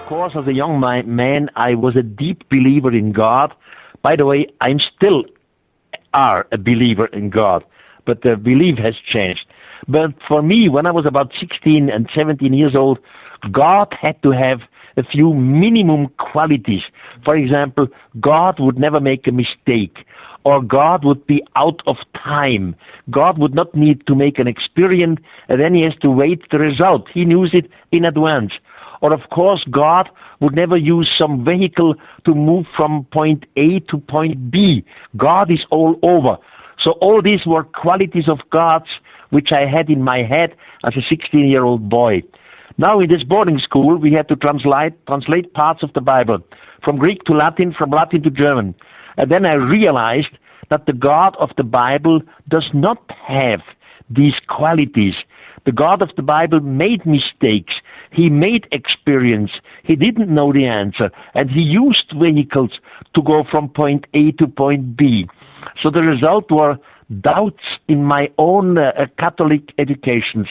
course, as a young man, I was a deep believer in God. By the way, I'm still are a believer in God, but the belief has changed. But for me, when I was about 16 and 17 years old, God had to have a few minimum qualities. For example, God would never make a mistake, or God would be out of time. God would not need to make an experiment, and then he has to wait the result. He knows it in advance. Or, of course, God would never use some vehicle to move from point A to point B. God is all over. So all these were qualities of God's which I had in my head as a 16-year-old boy. Now in this boarding school, we had to translate parts of the Bible, from Greek to Latin, from Latin to German. And then I realized that the God of the Bible does not have these qualities. The God of the Bible made mistakes. He made experience. He didn't know the answer. And he used vehicles to go from point A to point B. So the result were doubts in my own Catholic educations.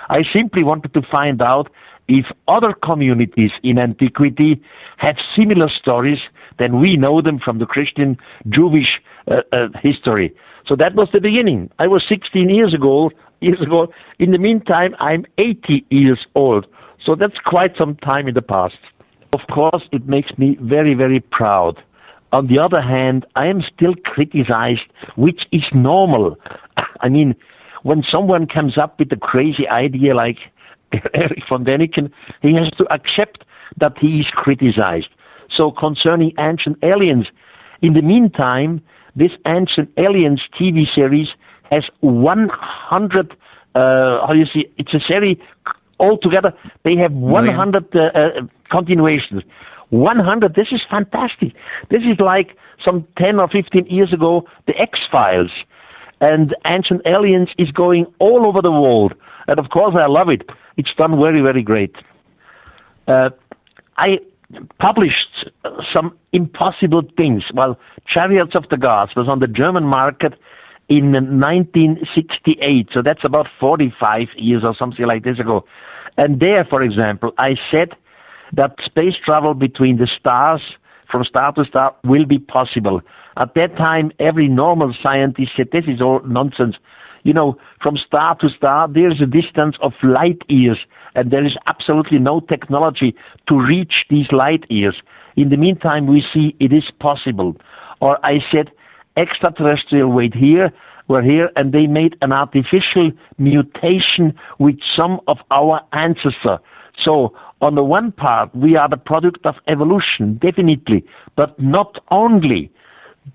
I simply wanted to find out if other communities in antiquity have similar stories than we know them from the Christian Jewish history. So that was the beginning. I was 16 years ago. In the meantime, I'm 80 years old. So that's quite some time in the past. Of course, it makes me very, very proud. On the other hand, I am still criticized, which is normal. I mean, when someone comes up with a crazy idea like Erich Von Däniken, he has to accept that he is criticized. So concerning ancient aliens, in the meantime, this Ancient Aliens TV series has 100, it's a series altogether, they have 100 continuations. 100, this is fantastic. This is like some 10 or 15 years ago, the X-Files. And Ancient Aliens is going all over the world. And of course, I love it. It's done very, very great. I published some impossible things. Well, Chariots of the Gods was on the German market in 1968. So that's about 45 years or something like this ago. And there, for example, I said that space travel between the stars, from star to star, will be possible. At that time, every normal scientist said, this is all nonsense. You know, from star to star, there's a distance of light years, and there is absolutely no technology to reach these light years. In the meantime, we see it is possible. Or I said, extraterrestrial were here, and they made an artificial mutation with some of our ancestors. So, on the one part, we are the product of evolution, definitely, but not only.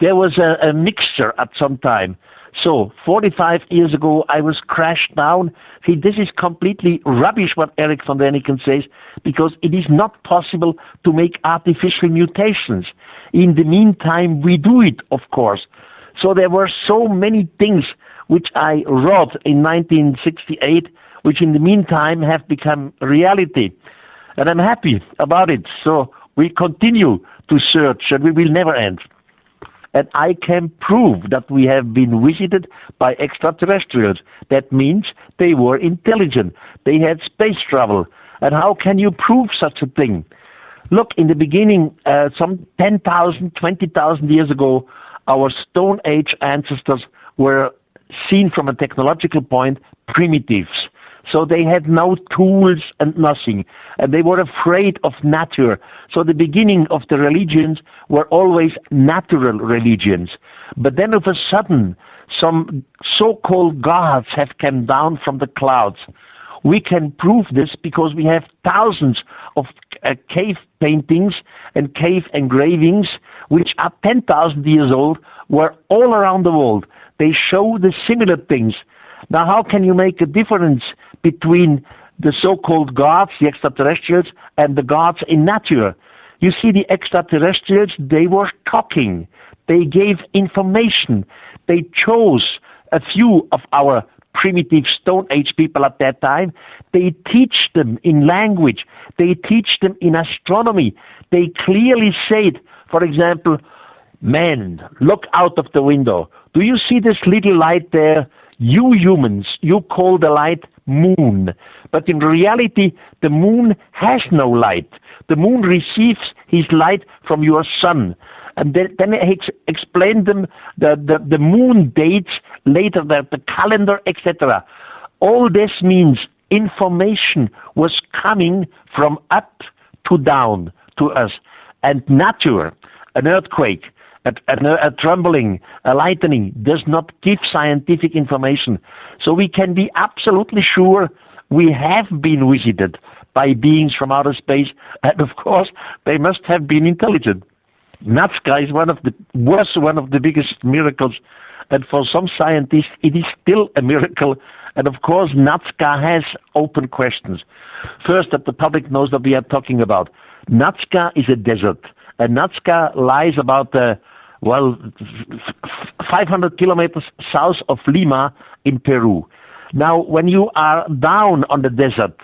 There was a mixture at some time. So, 45 years ago, I was crashed down. See, this is completely rubbish what Erich Von Däniken says, because it is not possible to make artificial mutations. In the meantime, we do it, of course. So there were so many things which I wrote in 1968, which in the meantime have become reality. And I'm happy about it. So we continue to search, and we will never end. And I can prove that we have been visited by extraterrestrials. That means they were intelligent. They had space travel. And how can you prove such a thing? Look, in the beginning, some 10,000, 20,000 years ago, our Stone Age ancestors were seen from a technological point primitives. So they had no tools and nothing. And they were afraid of nature. So the beginning of the religions were always natural religions. But then of a sudden, some so-called gods have come down from the clouds. We can prove this because we have thousands of cave paintings and cave engravings, which are 10,000 years old, were all around the world. They show the similar things. Now, how can you make a difference between the so-called gods, the extraterrestrials, and the gods in nature? You see, the extraterrestrials, they were talking. They gave information. They chose a few of our primitive Stone Age people at that time. They teach them in language. They teach them in astronomy. They clearly said, for example, man, look out of the window. Do you see this little light there? You humans, you call the light moon. But in reality, the moon has no light. The moon receives his light from your sun. And then he explained them the moon dates later, the calendar, etc. All this means information was coming from up to down to us. And nature, an earthquake, a trembling, a lightning does not give scientific information. So we can be absolutely sure we have been visited by beings from outer space, and of course they must have been intelligent. Nazca was one of the biggest miracles, and for some scientists it is still a miracle. And of course Nazca has open questions. First, that the public knows what we are talking about. Nazca is a desert, and Nazca lies about 500 kilometers south of Lima in Peru. Now, when you are down on the desert,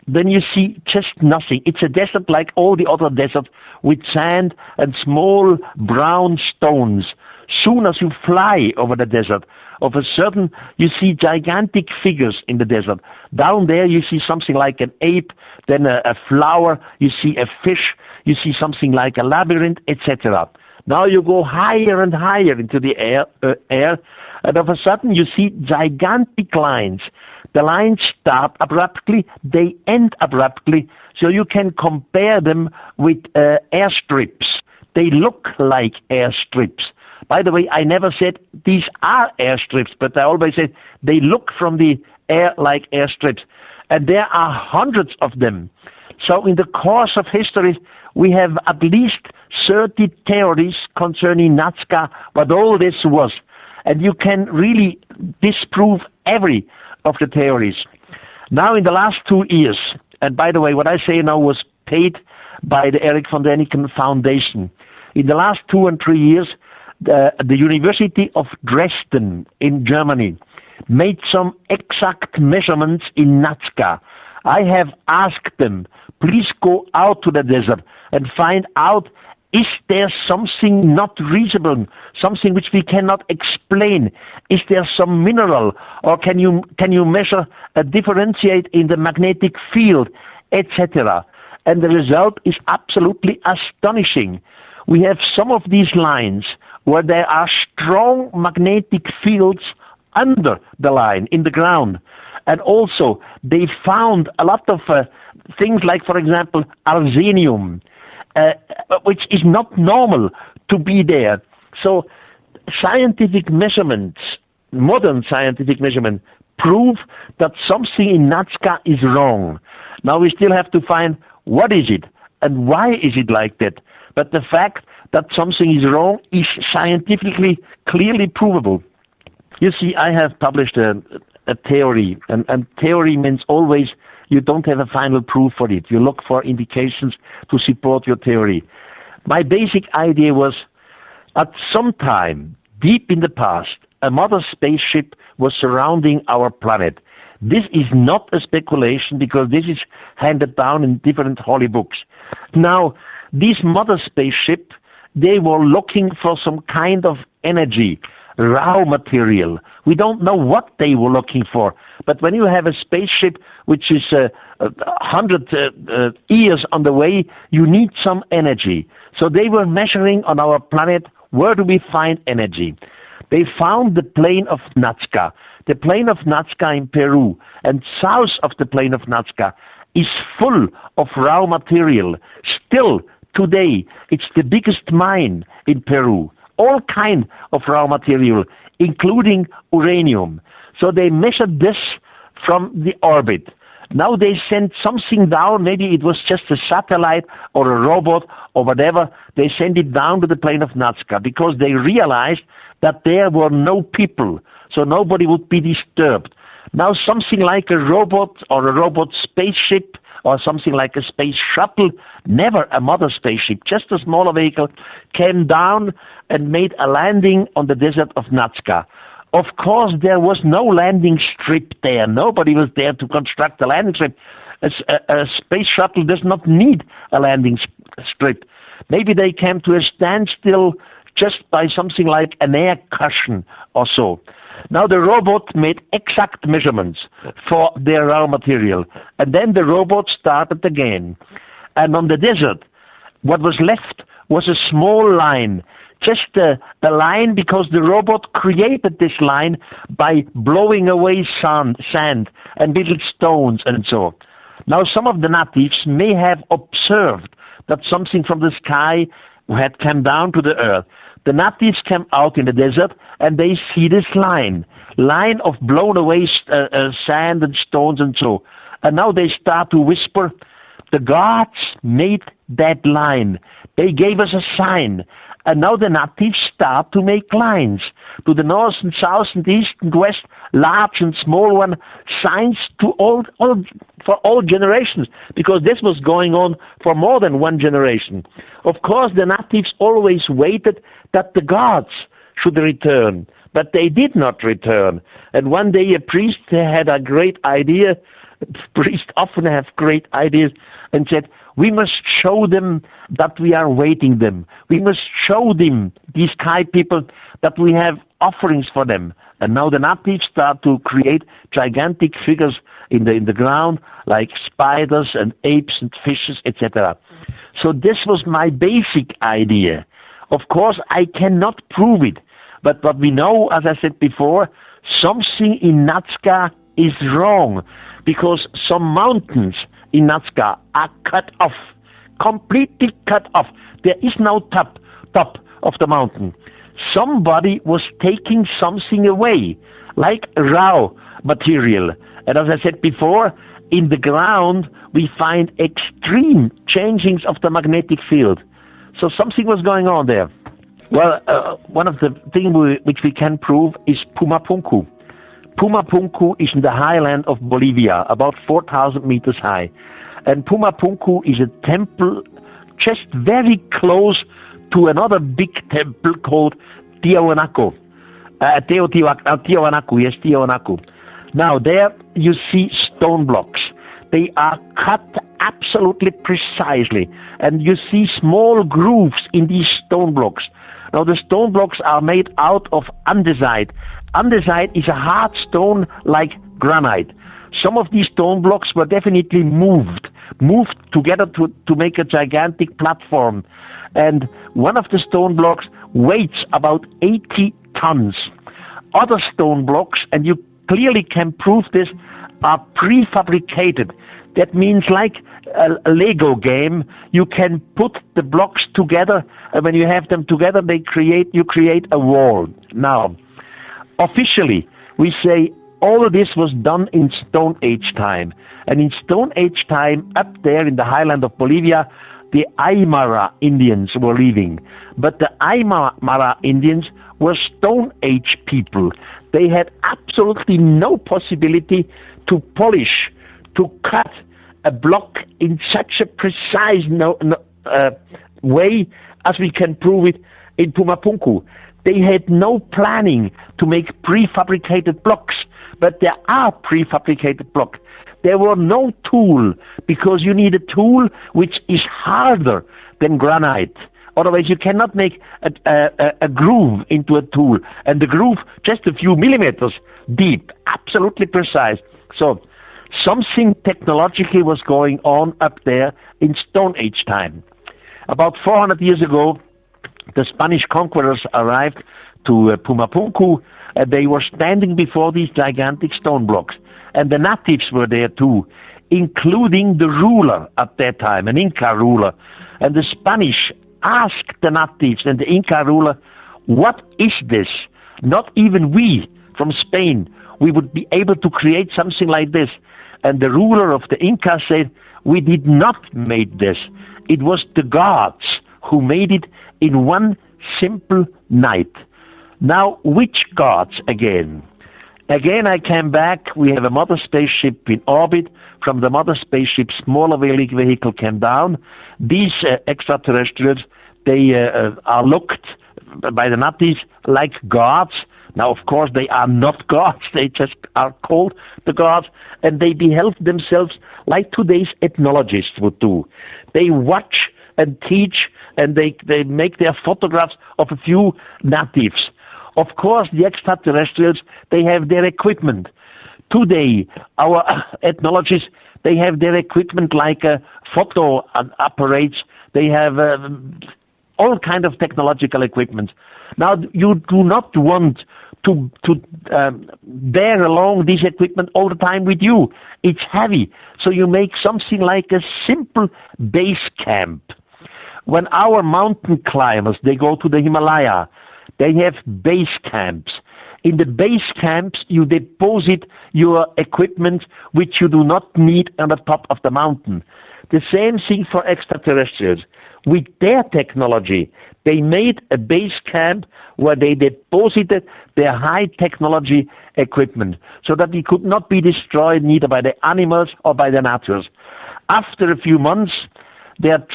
then you see just nothing. It's a desert like all the other deserts, with sand and small brown stones. Soon as you fly over the desert, of a sudden you see gigantic figures in the desert. Down there you see something like an ape, then a flower, you see a fish, you see something like a labyrinth, etc. Now you go higher and higher into the air, and of a sudden you see gigantic lines. The lines start abruptly, they end abruptly, so you can compare them with airstrips. They look like airstrips. By the way, I never said these are airstrips, but I always said they look from the air like airstrips. And there are hundreds of them. So in the course of history, we have at least 30 theories concerning Nazca, what all this was. And you can really disprove every of the theories. Now in the last 2 years, and by the way, what I say now was paid by the Erich Von Däniken Foundation. In the last 2 and 3 years, the University of Dresden in Germany made some exact measurements in Nazca. I have asked them, please go out to the desert and find out, is there something not reasonable, something which we cannot explain? Is there some mineral, or can you measure, differentiate in the magnetic field, etc.? And the result is absolutely astonishing. We have some of these lines where there are strong magnetic fields under the line, in the ground. And also, they found a lot of things like, for example, arsenium, which is not normal to be there. So scientific measurements, modern scientific measurements, prove that something in Nazca is wrong. Now we still have to find what is it and why is it like that. But the fact that something is wrong is scientifically clearly provable. You see, I have published a theory, and theory means always you don't have a final proof for it. You look for indications to support your theory. My basic idea was, at some time, deep in the past, a mother spaceship was surrounding our planet. This is not a speculation, because this is handed down in different holy books. Now, this mother spaceship, they were looking for some kind of energy, raw material. We don't know what they were looking for. But when you have a spaceship which is 100 years on the way, you need some energy. So they were measuring on our planet, where do we find energy? They found the plain of Nazca. The plain of Nazca in Peru, and south of the plain of Nazca, is full of raw material. Still, today, it's the biggest mine in Peru. All kind of raw material, including uranium. So they measured this from the orbit. Now they sent something down, maybe it was just a satellite or a robot or whatever. They sent it down to the plain of Nazca because they realized that there were no people, so nobody would be disturbed. Now something like a robot or a robot spaceship or something like a space shuttle, never a mother spaceship, just a smaller vehicle, came down and made a landing on the desert of Nazca. Of course, there was no landing strip there. Nobody was there to construct a landing strip. A space shuttle does not need a landing strip. Maybe they came to a standstill just by something like an air cushion or so. Now the robot made exact measurements for their raw material, and then the robot started again. And on the desert, what was left was a small line, just a line because the robot created this line by blowing away sand and little stones and so. Now some of the natives may have observed that something from the sky had come down to the earth. The natives came out in the desert and they see this line of blown away sand and stones and so. And now they start to whisper, the gods made that line. They gave us a sign. And now the natives start to make lines to the north and south and east and west, large and small one, signs to for all generations, because this was going on for more than one generation. Of course, the natives always waited that the gods should return, but they did not return. And one day a priest had a great idea. Priests often have great ideas, and said, we must show them that we are waiting them. We must show them, these sky people, that we have offerings for them. And now the natives start to create gigantic figures in the ground, like spiders and apes and fishes, etc. So this was my basic idea. Of course, I cannot prove it. But what we know, as I said before, something in Nazca is wrong, because some mountains in Nazca are cut off, completely cut off. There is no top of the mountain. Somebody was taking something away, like raw material. And as I said before, in the ground we find extreme changings of the magnetic field. So something was going on there. Well, one of the things which we can prove is Pumapunku. Pumapunku is in the highland of Bolivia, about 4,000 meters high. And Pumapunku is a temple just very close to another big temple called Tiwanaku. Tiwanaku. Now there you see stone blocks. They are cut absolutely precisely, and you see small grooves in these stone blocks. Now the stone blocks are made out of andesite. Andesite is a hard stone like granite. Some of these stone blocks were definitely moved together to make a gigantic platform. And one of the stone blocks weighs about 80 tons. Other stone blocks, and you clearly can prove this, are prefabricated. That means like a Lego game, you can put the blocks together, and when you have them together, you create a wall. Now, officially, we say all of this was done in Stone Age time. And in Stone Age time, up there in the highland of Bolivia, the Aymara Indians were living. But the Aymara Indians were Stone Age people. They had absolutely no possibility to polish, to cut a block in such a precise way as we can prove it in Pumapunku. They had no planning to make prefabricated blocks, but there are prefabricated blocks. There were no tool, because you need a tool which is harder than granite. Otherwise, you cannot make a groove into a tool, and the groove just a few millimeters deep, absolutely precise. So something technologically was going on up there in Stone Age time. About 400 years ago, the Spanish conquerors arrived to Pumapunku, and they were standing before these gigantic stone blocks. And the natives were there too, including the ruler at that time, an Inca ruler. And the Spanish asked the natives and the Inca ruler, what is this? Not even we from Spain, we would be able to create something like this. And the ruler of the Inca said, we did not make this. It was the gods who made it in one simple night. Now, which gods again? Again, I came back. We have a mother spaceship in orbit. From the mother spaceship, smaller vehicle came down. These extraterrestrials, they are looked by the natives like gods. Now, of course, they are not gods. They just are called the gods, and they behave themselves like today's ethnologists would do. They watch and teach, and they make their photographs of a few natives. Of course, the extraterrestrials, they have their equipment. Today, our ethnologists, they have their equipment like photo apparates. They have all kind of technological equipment. Now, you do not want to bear along this equipment all the time with you. It's heavy. So you make something like a simple base camp. When our mountain climbers, they go to the Himalaya, they have base camps. In the base camps, you deposit your equipment which you do not need on the top of the mountain. The same thing for extraterrestrials. With their technology, they made a base camp where they deposited their high technology equipment so that it could not be destroyed neither by the animals or by the natures. After a few months, their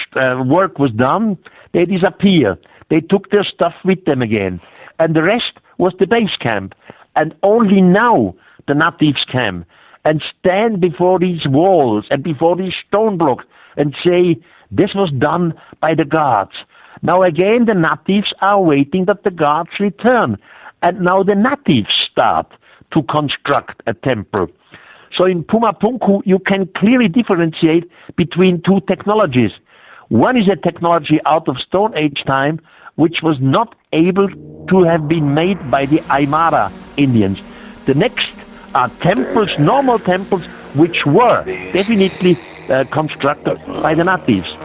work was done, they disappear. They took their stuff with them again. And the rest was the base camp. And only now the natives came and stand before these walls and before these stone blocks and say, this was done by the gods. Now again, the natives are waiting that the gods return. And now the natives start to construct a temple. So in Pumapunku, you can clearly differentiate between two technologies. One is a technology out of Stone Age time, which was not able to have been made by the Aymara Indians. The next are temples, normal temples, which were definitely constructed by the natives.